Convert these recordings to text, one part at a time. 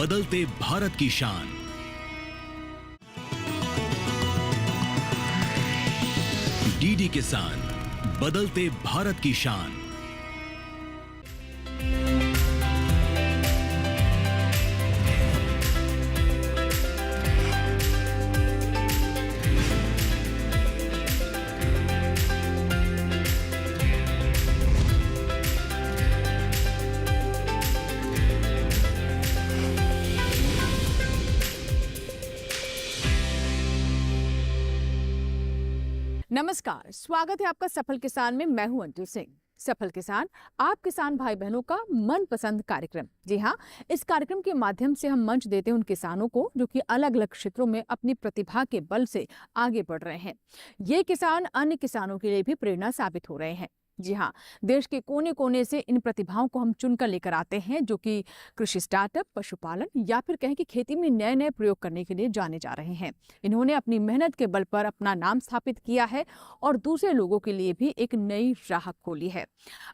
बदलते भारत की शान। डीडी किसान, बदलते भारत की शान। नमस्कार, स्वागत है आपका सफल किसान में। मैं हूं अंजू सिंह। सफल किसान आप किसान भाई बहनों का मनपसंद कार्यक्रम। जी हाँ, इस कार्यक्रम के माध्यम से हम मंच देते हैं उन किसानों को जो कि अलग अलग क्षेत्रों में अपनी प्रतिभा के बल से आगे बढ़ रहे हैं। ये किसान अन्य किसानों के लिए भी प्रेरणा साबित हो रहे हैं। जी हाँ, देश के कोने कोने से इन प्रतिभाओं को हम चुनकर लेकर आते हैं जो कि कृषि स्टार्टअप, पशुपालन या फिर कहें कि खेती में नए नए प्रयोग करने के लिए जाने जा रहे हैं। इन्होंने अपनी मेहनत के बल पर अपना नाम स्थापित किया है और दूसरे लोगों के लिए भी एक नई राह खोली है।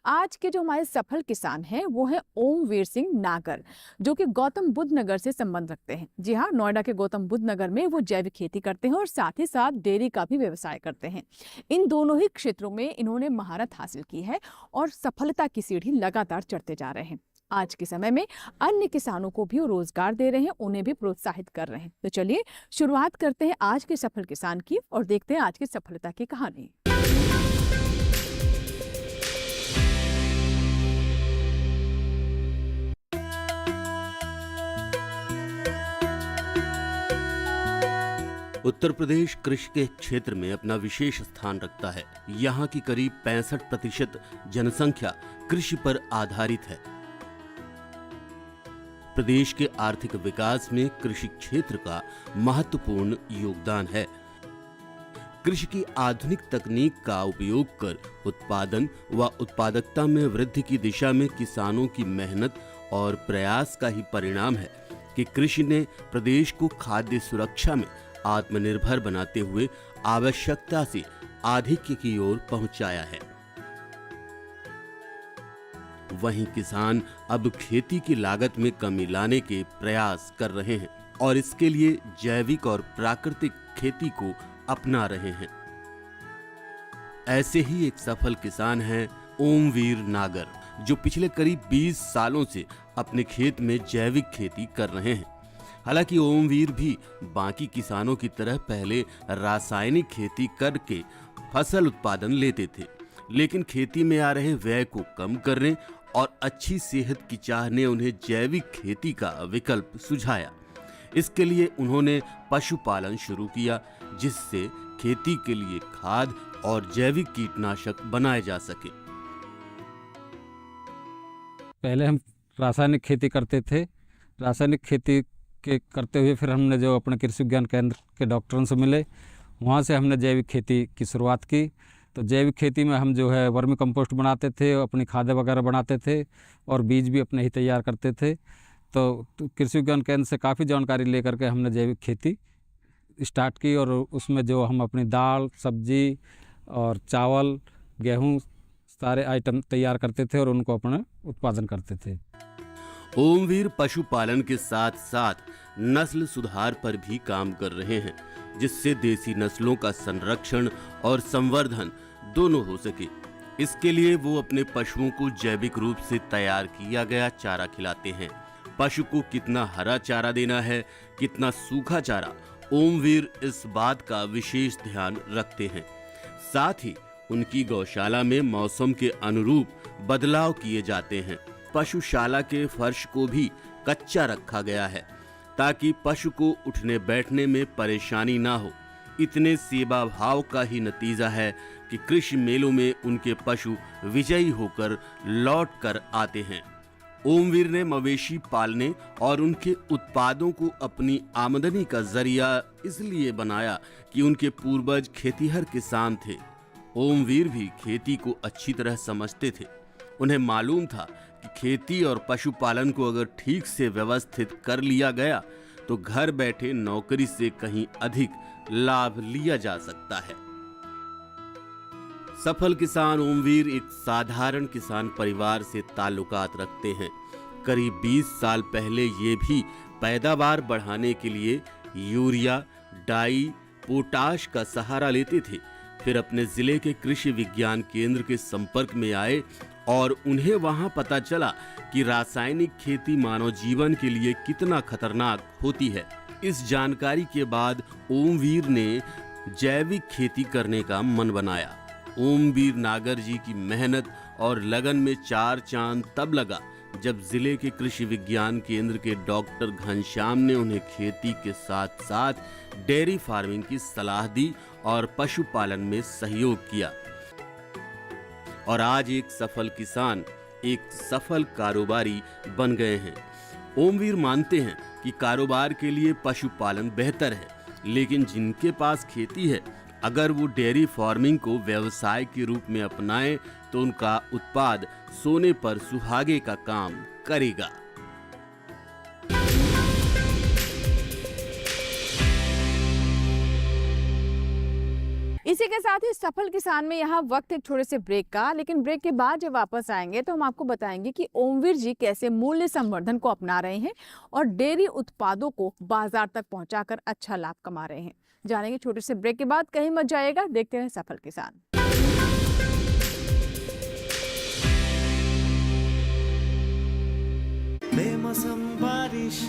आज के जो हमारे सफल किसान हैं वो है ओमवीर सिंह नागर, जो कि गौतम बुद्ध नगर से संबंध रखते हैं। जी हाँ, नोएडा के गौतम बुद्ध नगर में वो जैविक खेती करते हैं और साथ ही साथ डेयरी का भी व्यवसाय करते हैं। इन दोनों ही क्षेत्रों में इन्होंने महारत हासिल की है और सफलता की सीढ़ी लगातार चढ़ते जा रहे हैं। आज के समय में अन्य किसानों को भी रोजगार दे रहे हैं, उन्हें भी प्रोत्साहित कर रहे हैं। तो चलिए शुरुआत करते हैं आज के सफल किसान की और देखते हैं आज की सफलता की कहानी। उत्तर प्रदेश कृषि के क्षेत्र में अपना विशेष स्थान रखता है। यहाँ की करीब 65% जनसंख्या कृषि पर आधारित है। प्रदेश के आर्थिक विकास में कृषि क्षेत्र का महत्वपूर्ण योगदान है। कृषि की आधुनिक तकनीक का उपयोग कर उत्पादन व उत्पादकता में वृद्धि की दिशा में किसानों की मेहनत और प्रयास का ही परिणाम है कि कृषि ने प्रदेश को खाद्य सुरक्षा में आत्मनिर्भर बनाते हुए आवश्यकता से आधिक्य की ओर पहुंचाया है। वहीं किसान अब खेती की लागत में कमी लाने के प्रयास कर रहे हैं और इसके लिए जैविक और प्राकृतिक खेती को अपना रहे हैं। ऐसे ही एक सफल किसान हैं ओमवीर नागर, जो पिछले करीब 20 सालों से अपने खेत में जैविक खेती कर रहे हैं। हालांकि ओमवीर भी बाकी किसानों की तरह पहले रासायनिक खेती करके फसल उत्पादन लेते थे, लेकिन खेती में आ रहे व्यय को कम करने और अच्छी सेहत की चाह ने उन्हें जैविक खेती का विकल्प सुझाया। इसके लिए उन्होंने पशुपालन शुरू किया, जिससे खेती के लिए खाद और जैविक कीटनाशक बनाए जा सके। पहले हम रासायनिक खेती करते थे। रासायनिक खेती के करते हुए फिर हमने जो अपने कृषि विज्ञान केंद्र के डॉक्टरों से मिले, वहाँ से हमने जैविक खेती की शुरुआत की। तो जैविक खेती में हम जो है वर्मी कंपोस्ट बनाते थे, अपनी खादें वगैरह बनाते थे और बीज भी अपने ही तैयार करते थे। तो कृषि विज्ञान केंद्र से काफ़ी जानकारी लेकर के हमने जैविक खेती स्टार्ट की और उसमें जो हम अपनी दाल, सब्जी और चावल, गेहूँ सारे आइटम तैयार करते थे और उनको अपना उत्पादन करते थे। ओमवीर पशुपालन के साथ साथ नस्ल सुधार पर भी काम कर रहे हैं, जिससे देसी नस्लों का संरक्षण और संवर्धन दोनों हो सके। इसके लिए वो अपने पशुओं को जैविक रूप से तैयार किया गया चारा खिलाते हैं। पशु को कितना हरा चारा देना है, कितना सूखा चारा, ओमवीर इस बात का विशेष ध्यान रखते हैं। साथ ही उनकी गौशाला में मौसम के अनुरूप बदलाव किए जाते हैं। पशुशाला के फर्श को भी कच्चा रखा गया है ताकि पशु को उठने बैठने में परेशानी ना हो। इतने सेवा भाव का ही नतीजा है कि कृषि मेलों में उनके पशु विजयी होकर लौट कर आते हैं। ओमवीर ने मवेशी पालने और उनके उत्पादों को अपनी आमदनी का जरिया इसलिए बनाया कि उनके पूर्वज खेतीहर किसान थे। ओमवीर भी खेती को अच्छी तरह समझते थे। उन्हें मालूम था कि खेती और पशुपालन को अगर ठीक से व्यवस्थित कर लिया गया तो घर बैठे नौकरी से कहीं अधिक लाभ लिया जा सकता है। सफल किसान ओमवीर एक साधारण किसान परिवार से ताल्लुकात रखते हैं। करीब 20 साल पहले ये भी पैदावार बढ़ाने के लिए यूरिया, डाई, पोटाश का सहारा लेते थे। फिर अपने जिले के कृषि विज्ञान केंद्र के संपर्क में आए और उन्हें वहां पता चला कि रासायनिक खेती मानव जीवन के लिए कितना खतरनाक होती है। इस जानकारी के बाद ओमवीर ने जैविक खेती करने का मन बनाया। ओमवीर नागर जी की मेहनत और लगन में 4 चांद तब लगा जब जिले के कृषि विज्ञान केंद्र के डॉक्टर घनश्याम ने उन्हें खेती के साथ साथ डेयरी फार्मिंग की सलाह दी और पशुपालन में सहयोग किया। और आज एक सफल किसान, एक सफल कारोबारी बन गए हैं। ओमवीर मानते हैं कि कारोबार के लिए पशुपालन बेहतर है, लेकिन जिनके पास खेती है, अगर वो डेयरी फार्मिंग को व्यवसाय के रूप में अपनाएं तो उनका उत्पाद सोने पर सुहागे का काम करेगा। इसी के साथ ही सफल किसान में यहाँ वक्त एक छोटे से ब्रेक का, लेकिन ब्रेक के बाद जब वापस आएंगे तो हम आपको बताएंगे कि ओमवीर जी कैसे मूल्य संवर्धन को अपना रहे हैं और डेयरी उत्पादों को बाजार तक पहुंचाकर अच्छा लाभ कमा रहे हैं। जानेंगे छोटे से ब्रेक के बाद, कहीं मत जाइएगा, देखते हैं सफल किसान। बेमौसम बारिश,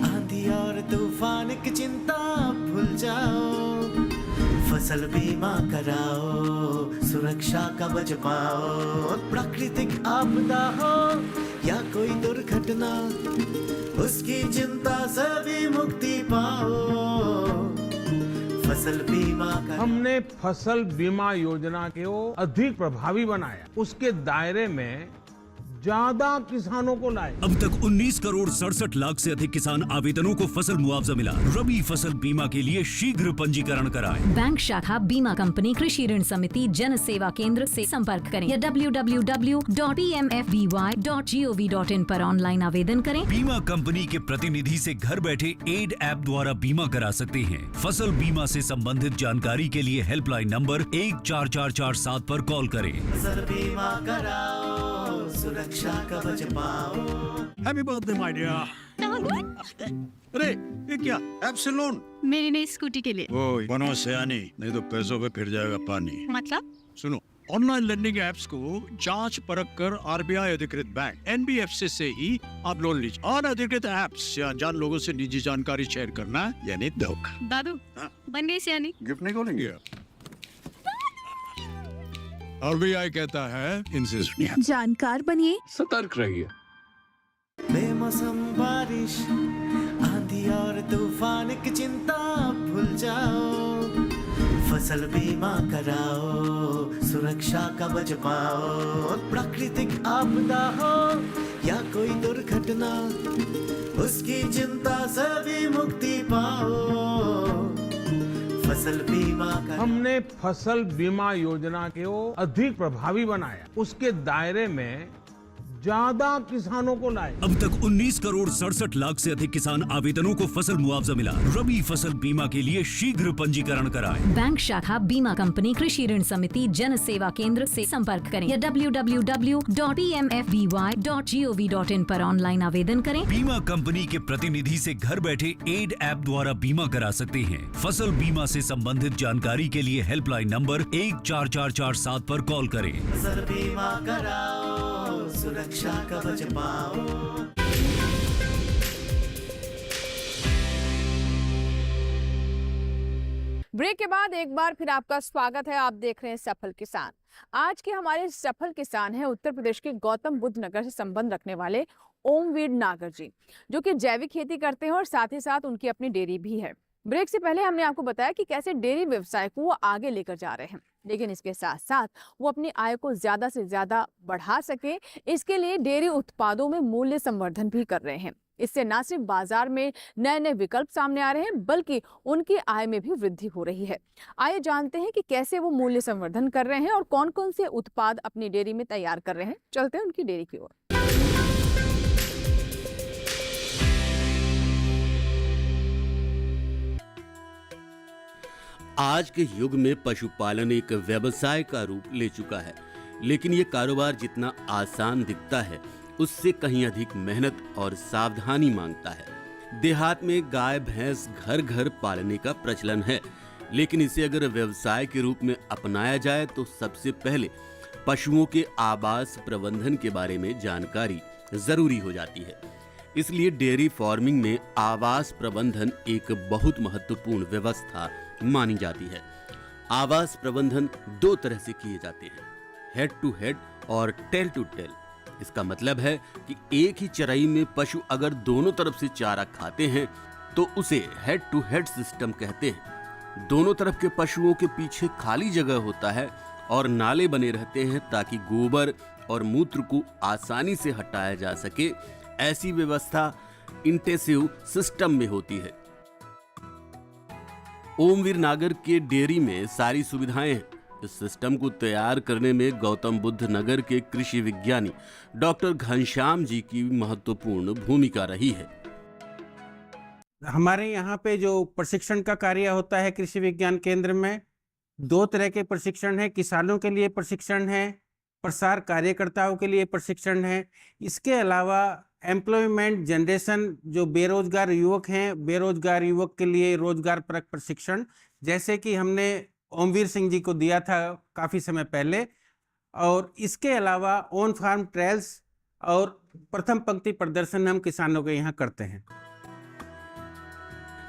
आंधी और तूफान की चिंता भूल जाओ, फसल बीमा कराओ, सुरक्षा कवच पाओ। प्राकृतिक आपदा हो या कोई दुर्घटना, उसकी चिंता से भी मुक्ति पाओ। फसल बीमा का हमने फसल बीमा योजना को अधिक प्रभावी बनाया, उसके दायरे में ज्यादा किसानों को लाए। अब तक 19 करोड़ 67 लाख से अधिक किसान आवेदनों को फसल मुआवजा मिला। रबी फसल बीमा के लिए शीघ्र पंजीकरण कराएं। बैंक शाखा, बीमा कंपनी, कृषि ऋण समिति, जन सेवा केंद्र से संपर्क करें या www.pmfby.gov.in पर ऑनलाइन आवेदन करें। बीमा कंपनी के प्रतिनिधि से घर बैठे एड ऐप द्वारा बीमा करा सकते हैं। फसल बीमा से संबंधित जानकारी के लिए हेल्पलाइन नंबर 14447 पर कॉल करें। फसल बीमा कराओ, सुरक्षा कवच पाओ। Happy birthday my dear. अरे ये क्या, ऐप से लोन? मेरी नई स्कूटी के लिए। ओए बनो सयानी, नहीं तो पैसों पे फिर जाएगा पानी। मतलब? सुनो, ऑनलाइन लर्निंग ऐप्स को जांच परख कर आरबीआई अधिकृत बैंक एनबीएफसी से ही आप लोन लीजिए। अनधिकृत ऐप्स या अनजान लोगों से निजी जानकारी शेयर करना यानी धोखा। दादू बन गई सियानी। गिफ्ट नहीं खोलेंगे? आरबीआई कहता है इनसे सुनिए, जानकार बनिए, सतर्क रहिए। बेमौसम बारिश, आंधी और तूफान की चिंता भूल जाओ, फसल बीमा कराओ, सुरक्षा कवच पाओ। प्राकृतिक आपदा हो या कोई दुर्घटना, उसकी चिंता से भी मुक्ति पाओ। फसल बीमा का हमने फसल बीमा योजना को अधिक प्रभावी बनाया, उसके दायरे में ज्यादा किसानों को लाए। अब तक 19 करोड़ 67 लाख से अधिक किसान आवेदनों को फसल मुआवजा मिला। रबी फसल बीमा के लिए शीघ्र पंजीकरण कराएं। बैंक शाखा, बीमा कंपनी, कृषि ऋण समिति, जन सेवा केंद्र से संपर्क करें या www.pmfby.gov.in पर ऑनलाइन आवेदन करें। बीमा कंपनी के प्रतिनिधि से घर बैठे एड ऐप द्वारा बीमा करा सकते हैं। फसल बीमा से संबंधित जानकारी के लिए हेल्पलाइन नंबर 14447 पर कॉल करें। फसल बीमा कराओ, सुरक्षा कवच पाओ। ब्रेक के बाद एक बार फिर आपका स्वागत है। आप देख रहे हैं सफल किसान। आज के हमारे सफल किसान हैं उत्तर प्रदेश के गौतम बुद्ध नगर से संबंध रखने वाले ओमवीर नागर जी, जो कि जैविक खेती करते हैं और साथ ही साथ उनकी अपनी डेयरी भी है। ब्रेक से पहले हमने आपको बताया कि कैसे डेयरी व्यवसाय को वो आगे लेकर जा रहे हैं, लेकिन इसके साथ साथ वो अपनी आय को ज्यादा से ज्यादा बढ़ा सके, इसके लिए डेयरी उत्पादों में मूल्य संवर्धन भी कर रहे हैं। इससे न सिर्फ बाजार में नए नए विकल्प सामने आ रहे हैं, बल्कि उनकी आय में भी वृद्धि हो रही है। आइए जानते हैं कि कैसे वो मूल्य संवर्धन कर रहे हैं और कौन कौन से उत्पाद अपनी डेयरी में तैयार कर रहे हैं। चलते हैं उनकी डेयरी की ओर। आज के युग में पशुपालन एक व्यवसाय का रूप ले चुका है, लेकिन ये कारोबार जितना आसान दिखता है, उससे कहीं अधिक मेहनत और सावधानी मांगता है। देहात में गाय भैंस घर घर पालने का प्रचलन है, लेकिन इसे अगर व्यवसाय के रूप में अपनाया जाए तो सबसे पहले पशुओं के आवास प्रबंधन के बारे में जानकारी जरूरी हो जाती है। इसलिए डेयरी फार्मिंग में आवास प्रबंधन एक बहुत महत्वपूर्ण व्यवस्था मानी जाती है। आवास प्रबंधन दो तरह से किए जाते हैं, हेड टू हेड और टेल टू टेल। इसका मतलब है कि एक ही चराई में पशु अगर दोनों तरफ से चारा खाते हैं तो उसे हेड टू हेड सिस्टम कहते हैं। दोनों तरफ के पशुओं के पीछे खाली जगह होता है और नाले बने रहते हैं ताकि गोबर और मूत्र को आसानी से हटाया जा सके। ऐसी व्यवस्था इंटेंसिव सिस्टम में होती है। ओमवीर नागर के डेयरी में सारी सुविधाएं हैं। इस सिस्टम को तैयार करने में गौतम बुद्ध नगर के कृषि विज्ञानी डॉक्टर घनश्याम जी की महत्वपूर्ण भूमिका रही है। हमारे यहाँ पे जो प्रशिक्षण का कार्य होता है कृषि विज्ञान केंद्र में, दो तरह के प्रशिक्षण है। किसानों के लिए प्रशिक्षण है, प्रसार कार्यकर्ताओं के लिए प्रशिक्षण है। इसके अलावा एम्प्लॉयमेंट जनरेशन, जो बेरोजगार युवक हैं, बेरोजगार युवक के लिए रोजगार परक प्रशिक्षण, जैसे कि हमने ओमवीर सिंह जी को दिया था काफ़ी समय पहले। और इसके अलावा ऑन फार्म ट्रायल्स और प्रथम पंक्ति प्रदर्शन हम किसानों के यहाँ करते हैं।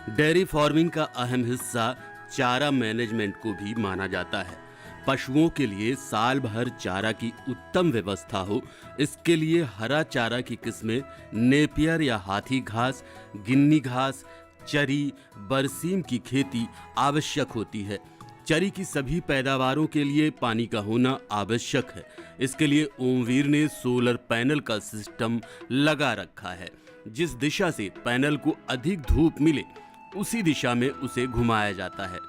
डेयरी फार्मिंग का अहम हिस्सा चारा मैनेजमेंट को भी माना जाता है। पशुओं के लिए साल भर चारा की उत्तम व्यवस्था हो, इसके लिए हरा चारा की किस्में, नेपियर या हाथी घास, गिन्नी घास, चरी, बरसीम की खेती आवश्यक होती है। चरी की सभी पैदावारों के लिए पानी का होना आवश्यक है। इसके लिए ओमवीर ने सोलर पैनल का सिस्टम लगा रखा है। जिस दिशा से पैनल को अधिक धूप मिले उसी दिशा में उसे घुमाया जाता है।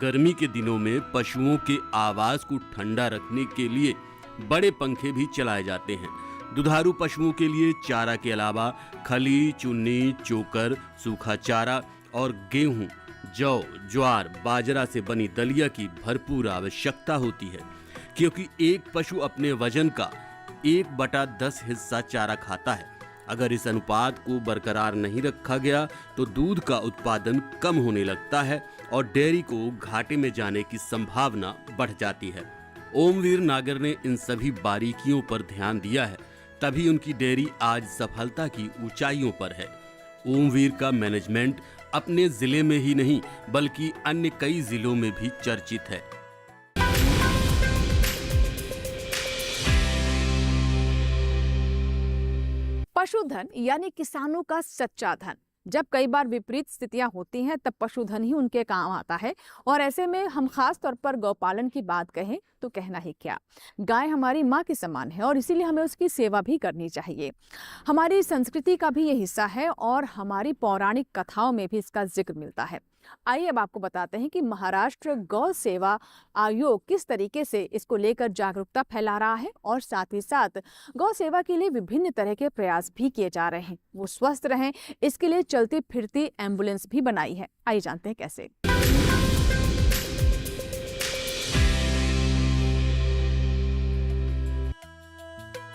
गर्मी के दिनों में पशुओं के आवास को ठंडा रखने के लिए बड़े पंखे भी चलाए जाते हैं। दुधारू पशुओं के लिए चारा के अलावा खली, चुन्नी, चोकर, सूखा चारा और गेहूं, जौ, ज्वार, बाजरा से बनी दलिया की भरपूर आवश्यकता होती है, क्योंकि एक पशु अपने वजन का 1/10 हिस्सा चारा खाता है। अगर इस अनुपात को बरकरार नहीं रखा गया तो दूध का उत्पादन कम होने लगता है और डेयरी को घाटे में जाने की संभावना बढ़ जाती है। ओमवीर नागर ने इन सभी बारीकियों पर ध्यान दिया है, तभी उनकी डेयरी आज सफलता की ऊंचाइयों पर है। ओमवीर का मैनेजमेंट अपने जिले में ही नहीं बल्कि अन्य कई जिलों में भी चर्चित है। पशुधन यानी किसानों का सच्चा धन। जब कई बार विपरीत स्थितियां होती हैं तब पशुधन ही उनके काम आता है। और ऐसे में हम खास तौर पर गौपालन की बात कहें तो कहना ही क्या, गाय हमारी माँ के समान है और इसीलिए हमें उसकी सेवा भी करनी चाहिए। हमारी संस्कृति का भी ये हिस्सा है और हमारी पौराणिक कथाओं में भी इसका जिक्र मिलता है। आइए अब आपको बताते हैं कि महाराष्ट्र गौ सेवा आयोग किस तरीके से इसको लेकर जागरूकता फैला रहा है और साथ ही साथ गौ सेवा के लिए विभिन्न तरह के प्रयास भी किए जा रहे हैं। वो स्वस्थ रहें, इसके लिए चलती फिरती एम्बुलेंस भी बनाई है। आइए जानते हैं कैसे।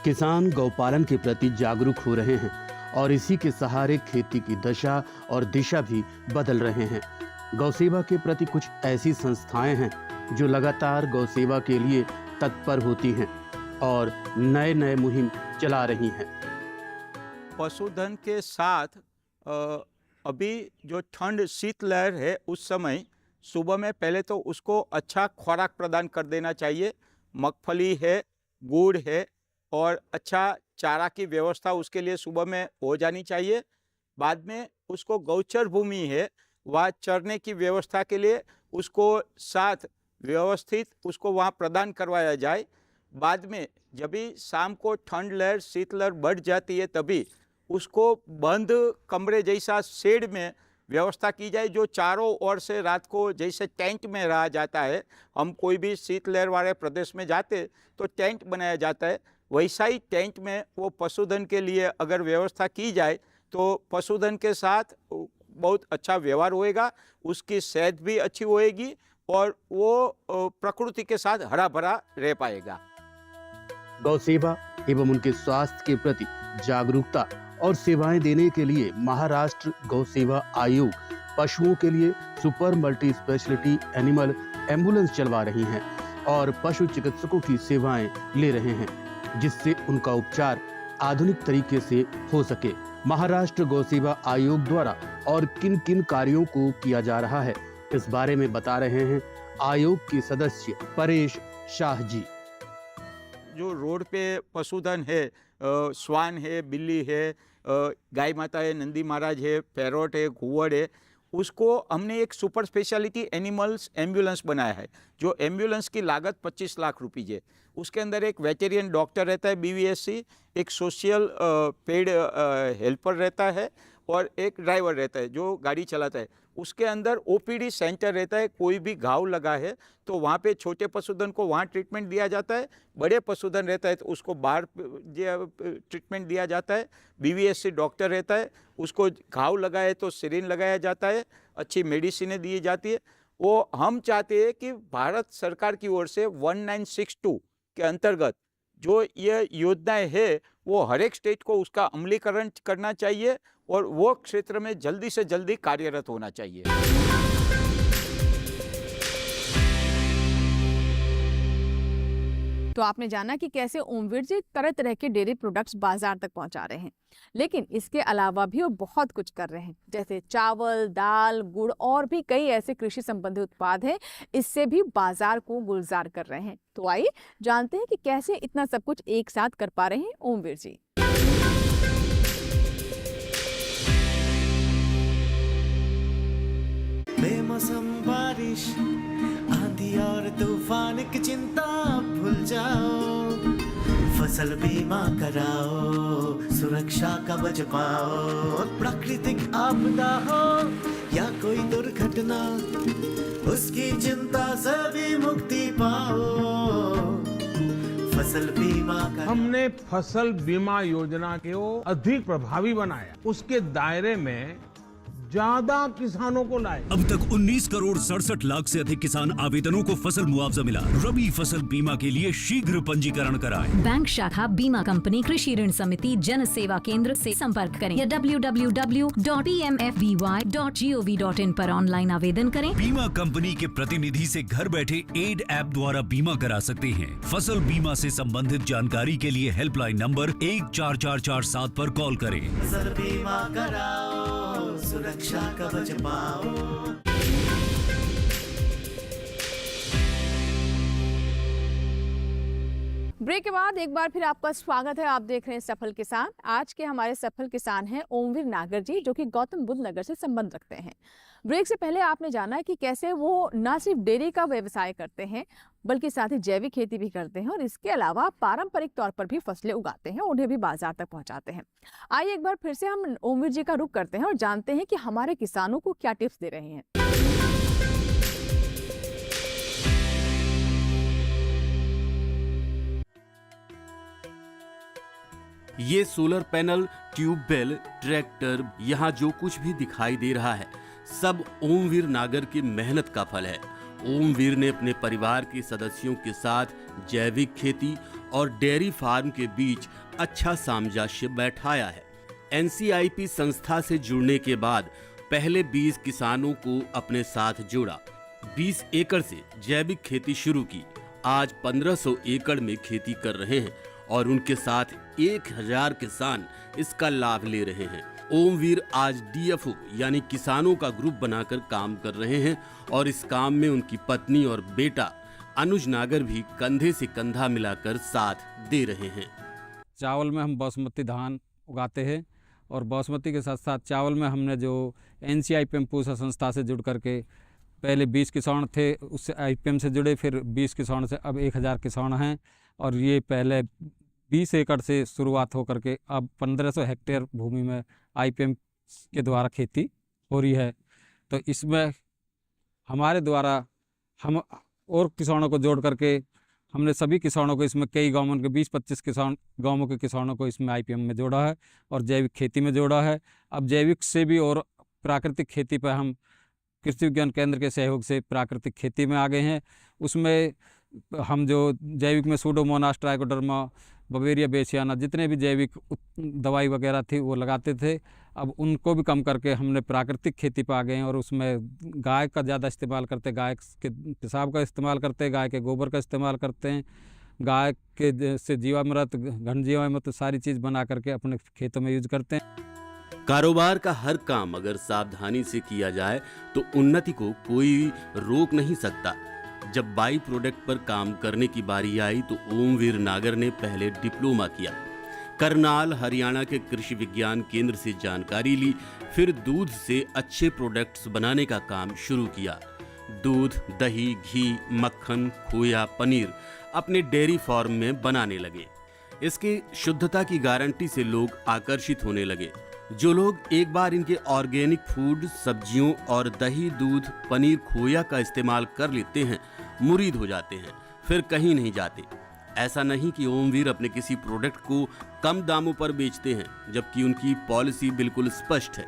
किसान गौपालन के प्रति जागरूक हो रहे हैं और इसी के सहारे खेती की दशा और दिशा भी बदल रहे हैं। गौसेवा के प्रति कुछ ऐसी संस्थाएं हैं जो लगातार गौसेवा के लिए तत्पर होती हैं और नए नए मुहिम चला रही हैं। पशुधन के साथ अभी जो ठंड शीतलहर है उस समय सुबह में पहले तो उसको अच्छा खुराक प्रदान कर देना चाहिए। मूंगफली है, गुड़ है और अच्छा चारा की व्यवस्था उसके लिए सुबह में हो जानी चाहिए। बाद में उसको गौचर भूमि है, वहाँ चरने की व्यवस्था के लिए उसको साथ व्यवस्थित उसको वहाँ प्रदान करवाया जाए। बाद में जब भी शाम को ठंड लहर शीतलहर बढ़ जाती है तभी उसको बंद कमरे जैसा शेड में व्यवस्था की जाए, जो चारों ओर से रात को जैसे टेंट में रहा जाता है। हम कोई भी शीतलहर वाले प्रदेश में जाते तो टेंट बनाया जाता है, वैसा ही टेंट में वो पशुधन के लिए अगर व्यवस्था की जाए तो पशुधन के साथ बहुत अच्छा व्यवहार होएगा, उसकी सेहत भी अच्छी होएगी और वो प्रकृति के साथ हरा भरा रह पाएगा। गौ सेवा एवं उनके स्वास्थ्य के प्रति जागरूकता और सेवाएं देने के लिए महाराष्ट्र गौ सेवा आयोग पशुओं के लिए super multi speciality animal ambulance चलवा रही हैं और पशु चिकित्सकों की सेवाएं ले रहे हैं, जिससे उनका उपचार आधुनिक तरीके से हो सके। महाराष्ट्र गौ सेवा आयोग द्वारा और किन किन कार्यों को किया जा रहा है, इस बारे में बता रहे हैं आयोग के सदस्य परेश शाह जी। जो रोड पे पशुधन है, स्वान है, बिल्ली है, गाय माता है, नंदी महाराज है, पैरोट है, घुवड़ है, उसको हमने एक सुपर स्पेशलिटी एनिमल्स एम्बुलेंस बनाया है। जो एम्बुलेंस की लागत 25 लाख रुपये है। उसके अंदर एक वेटेरियन डॉक्टर रहता है BVSC, एक सोशल पेड हेल्पर रहता है और एक ड्राइवर रहता है जो गाड़ी चलाता है। उसके अंदर OPD सेंटर रहता है। कोई भी घाव लगा है तो वहाँ पे छोटे पशुधन को वहाँ ट्रीटमेंट दिया जाता है, बड़े पशुधन रहता है तो उसको बाहर ट्रीटमेंट दिया जाता है। BVSC डॉक्टर रहता है, उसको घाव लगा है तो सिरिंज लगाया जाता है, अच्छी मेडिसिनें दी जाती है। वो हम चाहते हैं कि भारत सरकार की ओर से 1962 के अंतर्गत जो ये योजनाएं है वो हर एक स्टेट को उसका अमलीकरण करना चाहिए और वो क्षेत्र में जल्दी से जल्दी कार्यरत होना चाहिए। तो आपने जाना कि कैसे ओमवीर जी तरह तरह के डेयरी प्रोडक्ट्स बाजार तक पहुंचा रहे हैं, लेकिन इसके अलावा भी वो बहुत कुछ कर रहे हैं, जैसे चावल, दाल, गुड़ और भी कई ऐसे कृषि संबंधी उत्पाद हैं, इससे भी बाजार को गुलजार कर रहे हैं। तो आइए जानते हैं कि कैसे इतना सब कुछ एक साथ कर पा रहे हैं ओमवीर जी। बेमौसम बारिश, आंधी और तूफान की चिंता भूल जाओ, फसल बीमा कराओ, सुरक्षा कवच पाओ। प्राकृतिक आपदा हो या कोई दुर्घटना, उसकी चिंता से भी मुक्ति पाओ। फसल बीमा हमने फसल बीमा योजना को अधिक प्रभावी बनाया, उसके दायरे में ज्यादा किसानों को लाए। अब तक 19 करोड़ 67 लाख से अधिक किसान आवेदनों को फसल मुआवजा मिला। रबी फसल बीमा के लिए शीघ्र पंजीकरण कराएं। बैंक शाखा, बीमा कंपनी, कृषि ऋण समिति, जन सेवा केंद्र से संपर्क करें या www.pmfby.gov.in पर ऑनलाइन आवेदन करें। बीमा कंपनी के प्रतिनिधि से घर बैठे एड ऐप द्वारा बीमा करा सकते हैं। फसल बीमा से संबंधित जानकारी के लिए हेल्पलाइन नंबर 14447 पर कॉल करें। फसल बीमा कराओ, सुरक्षा कवच पाओ। ब्रेक के बाद एक बार फिर आपका स्वागत है। आप देख रहे हैं सफल किसान। आज के हमारे सफल किसान हैं ओमवीर नागर जी, जो कि गौतम बुद्ध नगर से संबंध रखते हैं। ब्रेक से पहले आपने जाना कि कैसे वो न सिर्फ डेयरी का व्यवसाय करते हैं, बल्कि साथ ही जैविक खेती भी करते हैं और इसके अलावा पारंपरिक तौर पर भी फसलें उगाते हैं, उन्हें भी बाजार तक पहुंचाते हैं। आइए एक बार फिर से हम ओमवीर जी का रुख करते हैं और जानते हैं कि हमारे किसानों को क्या टिप्स दे रहे हैं। ये सोलर पैनल, ट्यूबवेल, ट्रैक्टर, यहाँ जो कुछ भी दिखाई दे रहा है सब ओमवीर नागर की मेहनत का फल है। ओमवीर ने अपने परिवार के सदस्यों के साथ जैविक खेती और डेयरी फार्म के बीच अच्छा सामंजस्य बैठाया है। NCIP संस्था से जुड़ने के बाद पहले 20 किसानों को अपने साथ जोड़ा, 20 एकड़ से जैविक खेती शुरू की। आज 1500 एकड़ में खेती कर रहे हैं और उनके साथ 1000 किसान इसका लाभ ले रहे हैं। ओमवीर आज DFO यानी किसानों का ग्रुप बनाकर काम कर रहे हैं और इस काम में उनकी पत्नी और बेटा अनुज नागर भी कंधे से कंधा मिलाकर साथ दे रहे हैं। चावल में हम बासमती धान उगाते हैं और बासमती के साथ साथ चावल में हमने जो NCIPM पूसा संस्था से जुड़ करके पहले 20 किसान थे, उससे IPM से जुड़े, फिर 20 किसान से अब 1000 किसान हैं और ये पहले 20 एकड़ से शुरुआत हो करके अब 1500 हेक्टेयर भूमि में IPM के द्वारा खेती हो रही है। तो इसमें हमारे द्वारा हम और किसानों को जोड़ करके हमने सभी किसानों को इसमें कई गांवों के 20-25 गांवों के किसानों को इसमें IPM में जोड़ा है और जैविक खेती में जोड़ा है। अब जैविक से भी और प्राकृतिक खेती पर हम कृषि विज्ञान केंद्र के सहयोग से प्राकृतिक खेती में आ गए हैं। उसमें हम जो जैविक में सूडोमोनास, ट्राइकोडर्मा, बवेरिया बेसियाना, जितने भी जैविक दवाई वगैरह थी वो लगाते थे। अब उनको भी कम करके हमने प्राकृतिक खेती पे आ गए हैं और उसमें गाय का ज़्यादा इस्तेमाल करते, गाय के पेशाब का इस्तेमाल करते, गाय के गोबर का इस्तेमाल करते हैं, गाय के से जीवामृत, घन जीवामृत सारी चीज़ बना करके अपने खेतों में यूज करते हैं। कारोबार का हर काम अगर सावधानी से किया जाए तो उन्नति को कोई रोक नहीं सकता। जब बाई प्रोडक्ट पर काम करने की बारी आई तो ओमवीर नागर ने पहले डिप्लोमा किया, करनाल हरियाणा के कृषि विज्ञान केंद्र से जानकारी ली, फिर दूध से अच्छे प्रोडक्ट्स बनाने का काम शुरू किया। दूध, दही, घी, मक्खन, खोया, पनीर अपने डेयरी फार्म में बनाने लगे। इसकी शुद्धता की गारंटी से लोग आकर्षित होने लगे। जो लोग एक बार इनके ऑर्गेनिक फूड, सब्जियों और दही, दूध, पनीर, खोया का इस्तेमाल कर लेते हैं, मुरीद हो जाते हैं, फिर कहीं नहीं जाते। ऐसा नहीं कि ओमवीर अपने किसी प्रोडक्ट को कम दामों पर बेचते हैं, जबकि उनकी पॉलिसी बिल्कुल स्पष्ट है,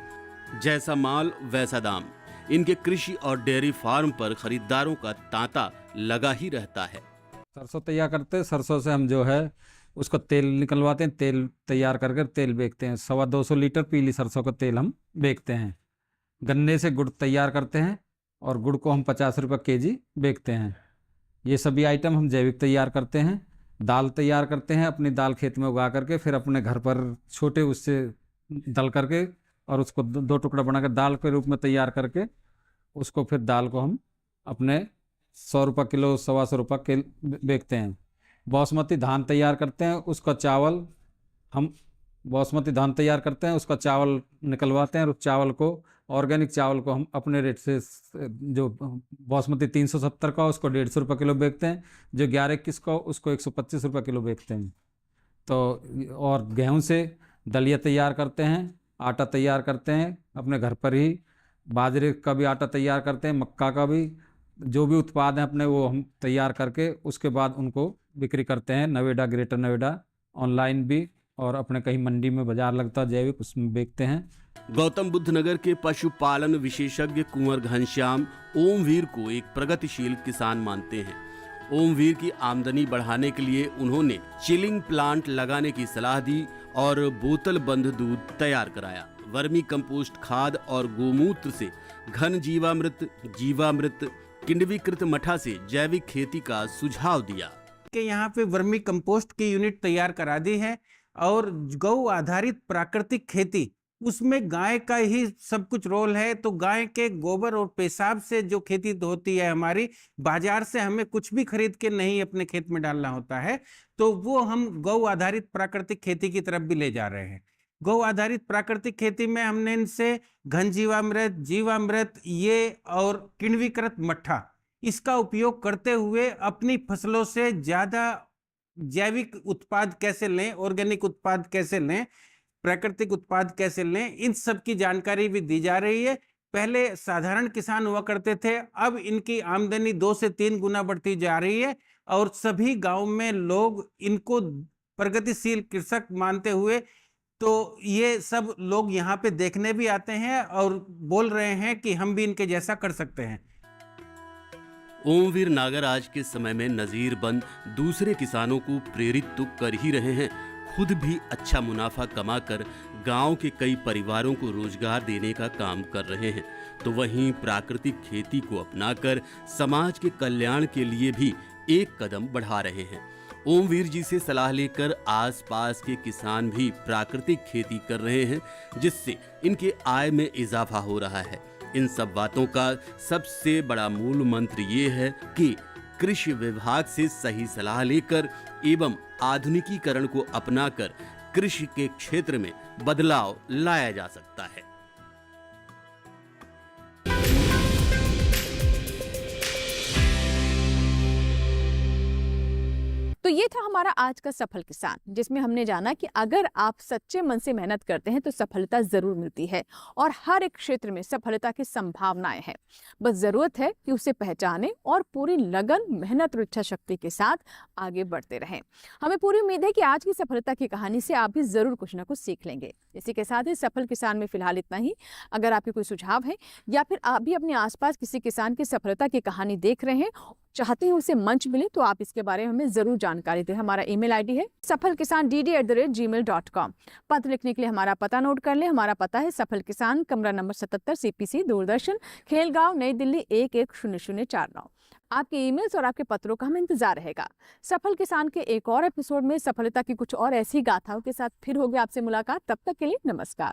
जैसा माल वैसा दाम। इनके कृषि और डेयरी फार्म पर खरीदारों का तांता लगा ही रहता है। सरसों तैयार करते हैं, सरसों से हम जो है उसको तेल निकलवाते हैं, तेल तैयार करके तेल बेचते हैं। 250 लीटर पीली सरसों का तेल हम बेचते हैं। गन्ने से गुड़ तैयार करते हैं और गुड़ को हम 50 रुपये केजी बेचते हैं। ये सभी आइटम हम जैविक तैयार करते हैं। दाल तैयार करते हैं, अपनी दाल खेत में उगा करके, फिर अपने घर पर छोटे उससे दल करके और उसको दो टुकड़ा बनाकर दाल के रूप में तैयार करके उसको फिर दाल को हम अपने 100 रुपये किलो, 125 रुपये किलो बेचते हैं। बासमती धान तैयार करते हैं, उसका चावल हम बासमती धान तैयार करते हैं, उसका चावल निकलवाते हैं और उस चावल को, ऑर्गेनिक चावल को हम अपने रेट से, जो बासमती 370 का उसको 150 रुपये किलो बेचते हैं, जो 11-21 का उसको 125 रुपये किलो बेचते हैं। तो और गेहूं से दलिया तैयार करते हैं, आटा तैयार करते हैं अपने घर पर ही, बाजरे का भी आटा तैयार करते हैं, मक्का का भी, जो भी उत्पाद हैं अपने वो हम तैयार करके उसके बाद उनको बिक्री करते हैं। नोएडा, ग्रेटर नोएडा, ऑनलाइन भी, और अपने कहीं मंडी में बाजार लगता है जैविक, उसमें बेचते हैं। गौतम बुद्ध नगर के पशुपालन विशेषज्ञ कुंवर घनश्याम ओमवीर को एक प्रगतिशील किसान मानते हैं। ओमवीर की आमदनी बढ़ाने के लिए उन्होंने चिलिंग प्लांट लगाने की सलाह दी और बोतल बंद दूध तैयार कराया। वर्मी कंपोस्ट खाद और गोमूत्र से घन जीवामृत, किण्विकृत मठा से जैविक खेती का सुझाव दिया। कि यहाँ पे वर्मी कंपोस्ट की यूनिट तैयार करा दी है और गौ आधारित प्राकृतिक खेती, उसमें गाय का ही सब कुछ रोल है। तो गाय के गोबर और पेशाब से जो खेती होती है हमारी, बाजार से हमें कुछ भी खरीद के नहीं अपने खेत में डालना होता है, तो वो हम गौ आधारित प्राकृतिक खेती की तरफ भी ले जा रहे हैं। गौ आधारित प्राकृतिक खेती में हमने इनसे घन जीवामृत ये और किण्विकृत मट्ठा, इसका उपयोग करते हुए अपनी फसलों से ज़्यादा जैविक उत्पाद कैसे लें, ऑर्गेनिक उत्पाद कैसे लें, प्राकृतिक उत्पाद कैसे लें, इन सब की जानकारी भी दी जा रही है। पहले साधारण किसान हुआ करते थे, अब इनकी आमदनी 2 से 3 गुना बढ़ती जा रही है और सभी गांव में लोग इनको प्रगतिशील कृषक मानते हुए, तो ये सब लोग यहाँ पे देखने भी आते हैं और बोल रहे हैं कि हम भी इनके जैसा कर सकते हैं। ओमवीर नागर आज के समय में नजीरबंद दूसरे किसानों को प्रेरित तो कर ही रहे हैं, खुद भी अच्छा मुनाफा कमाकर गांव के कई परिवारों को रोजगार देने का काम कर रहे हैं। तो वहीं प्राकृतिक खेती को अपनाकर समाज के कल्याण के लिए भी एक कदम बढ़ा रहे हैं। ओमवीर जी से सलाह लेकर आसपास के किसान भी प्राकृतिक खेती कर रहे हैं, जिससे इनके आय में इजाफा हो रहा है। इन सब बातों का सबसे बड़ा मूल मंत्र ये है कि कृषि विभाग से सही सलाह लेकर एवं आधुनिकीकरण को अपनाकर कृषि के क्षेत्र में बदलाव लाया जा सकता है। तो ये था हमारा आज का सफल किसान, जिसमें हमने जाना कि अगर आप सच्चे मन से मेहनत करते हैं तो सफलता जरूर मिलती है और हर एक क्षेत्र में सफलता की संभावनाएं हैं। बस जरूरत है कि उसे पहचानें और पूरी लगन, मेहनत और इच्छा शक्ति के साथ आगे बढ़ते रहें। हमें पूरी उम्मीद है कि आज की सफलता की कहानी से आप भी जरूर कुछ ना कुछ सीख लेंगे। इसी के साथ ही सफल किसान में फिलहाल इतना ही। अगर आपके कोई सुझाव है या फिर आप भी अपने आसपास किसी किसान की सफलता की कहानी देख रहे हैं, चाहते हैं उसे मंच मिले तो आप इसके बारे में हमें जरूर जानकारी दें। हमारा ईमेल आईडी है safalkisan@gmail.com। पत्र लिखने के लिए हमारा पता नोट कर ले। हमारा पता है सफल किसान, कमरा नंबर 77, CPC, दूरदर्शन, खेलगांव, नई दिल्ली 110049। आपके ईमेल्स और आपके पत्रों का हमें इंतजार रहेगा। सफल किसान के एक और एपिसोड में सफलता की कुछ और ऐसी गाथाओं के साथ फिर होगी आपसे मुलाकात। तब तक के लिए नमस्कार।